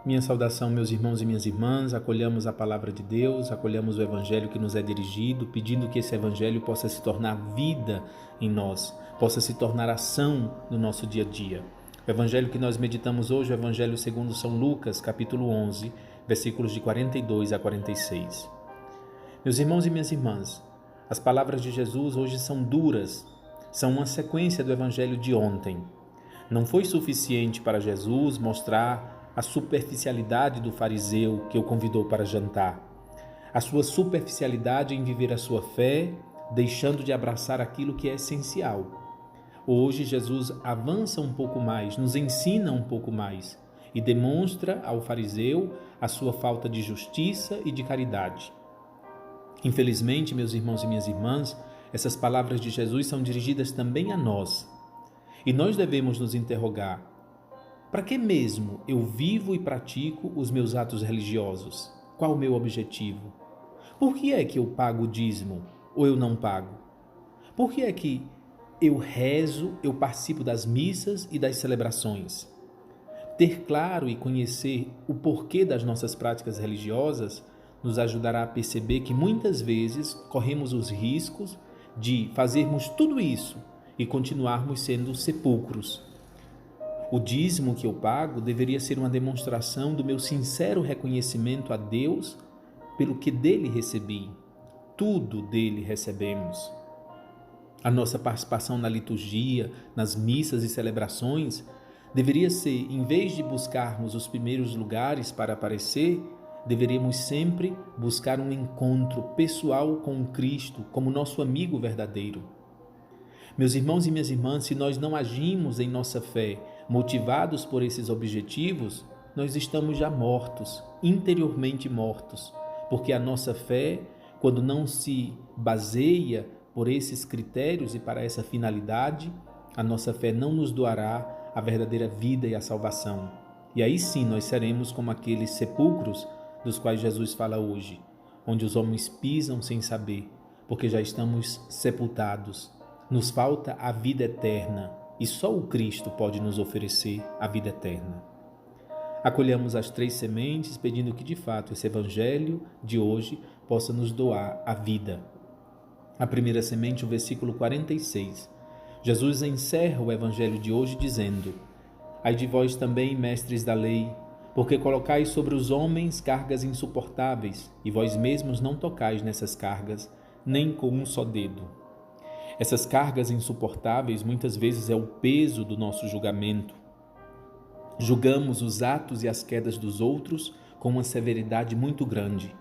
Minha saudação, meus irmãos e minhas irmãs, acolhamos a palavra de Deus, acolhamos o Evangelho que nos é dirigido, pedindo que esse Evangelho possa se tornar vida em nós, possa se tornar ação no nosso dia a dia. O Evangelho que nós meditamos hoje é o Evangelho segundo São Lucas, capítulo 11, versículos de 42 a 46. Meus irmãos e minhas irmãs, as palavras de Jesus hoje são duras, são uma sequência do Evangelho de ontem. Não foi suficiente para Jesus mostrar a superficialidade do fariseu que o convidou para jantar, a sua superficialidade em viver a sua fé, deixando de abraçar aquilo que é essencial. Hoje Jesus avança um pouco mais, nos ensina um pouco mais e demonstra ao fariseu a sua falta de justiça e de caridade. Infelizmente, meus irmãos e minhas irmãs, essas palavras de Jesus são dirigidas também a nós. E nós devemos nos interrogar: para que mesmo eu vivo e pratico os meus atos religiosos? Qual o meu objetivo? Por que é que eu pago o dízimo ou eu não pago? Por que é que eu rezo, eu participo das missas e das celebrações? Ter claro e conhecer o porquê das nossas práticas religiosas nos ajudará a perceber que muitas vezes corremos os riscos de fazermos tudo isso e continuarmos sendo sepulcros. O dízimo que eu pago deveria ser uma demonstração do meu sincero reconhecimento a Deus pelo que dele recebi. Tudo dele recebemos. A nossa participação na liturgia, nas missas e celebrações, deveria ser, em vez de buscarmos os primeiros lugares para aparecer, deveríamos sempre buscar um encontro pessoal com Cristo como nosso amigo verdadeiro. Meus irmãos e minhas irmãs, se nós não agimos em nossa fé motivados por esses objetivos, nós estamos já mortos, interiormente mortos, porque a nossa fé, quando não se baseia por esses critérios e para essa finalidade, a nossa fé não nos doará a verdadeira vida e a salvação. E aí sim nós seremos como aqueles sepulcros dos quais Jesus fala hoje, onde os homens pisam sem saber, porque já estamos sepultados. Nos falta a vida eterna e só o Cristo pode nos oferecer a vida eterna. Acolhamos as 3 sementes, pedindo que de fato esse Evangelho de hoje possa nos doar a vida. A primeira semente, o versículo 46. Jesus encerra o Evangelho de hoje dizendo: Ai de vós também, mestres da lei, porque colocais sobre os homens cargas insuportáveis, e vós mesmos não tocais nessas cargas, nem com um só dedo. Essas cargas insuportáveis muitas vezes é o peso do nosso julgamento. Julgamos os atos e as quedas dos outros com uma severidade muito grande,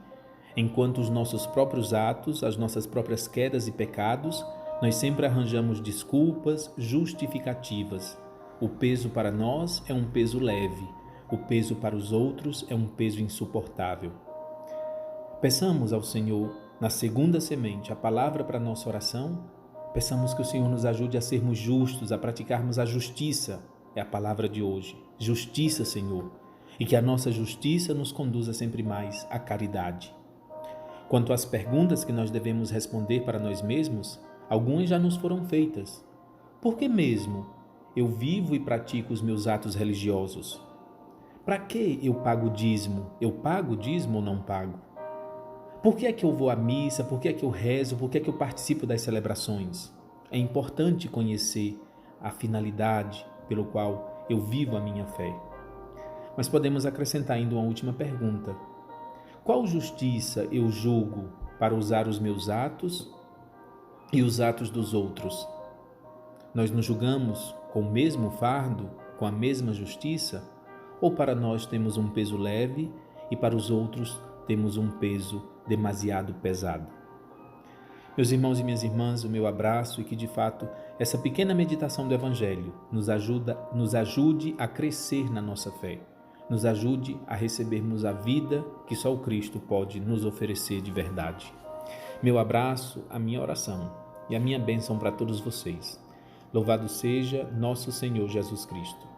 enquanto os nossos próprios atos, as nossas próprias quedas e pecados, nós sempre arranjamos desculpas, justificativas. O peso para nós é um peso leve, o peso para os outros é um peso insuportável. Peçamos ao Senhor, na segunda semente, a palavra para a nossa oração. Peçamos que o Senhor nos ajude a sermos justos, a praticarmos a justiça, é a palavra de hoje. Justiça, Senhor, e que a nossa justiça nos conduza sempre mais à caridade. Quanto às perguntas que nós devemos responder para nós mesmos, algumas já nos foram feitas. Por que mesmo eu vivo e pratico os meus atos religiosos? Para que eu pago o dízimo? Eu pago o dízimo ou não pago? Por que é que eu vou à missa? Por que é que eu rezo? Por que é que eu participo das celebrações? É importante conhecer a finalidade pelo qual eu vivo a minha fé. Mas podemos acrescentar ainda uma última pergunta. Qual justiça eu julgo para usar os meus atos e os atos dos outros? Nós nos julgamos com o mesmo fardo, com a mesma justiça? Ou para nós temos um peso leve e para os outros temos um peso demasiado pesado? Meus irmãos e minhas irmãs, o meu abraço e que de fato essa pequena meditação do Evangelho nos ajude a crescer na nossa fé, nos ajude a recebermos a vida que só o Cristo pode nos oferecer de verdade. Meu abraço, a minha oração e a minha bênção para todos vocês. Louvado seja nosso Senhor Jesus Cristo.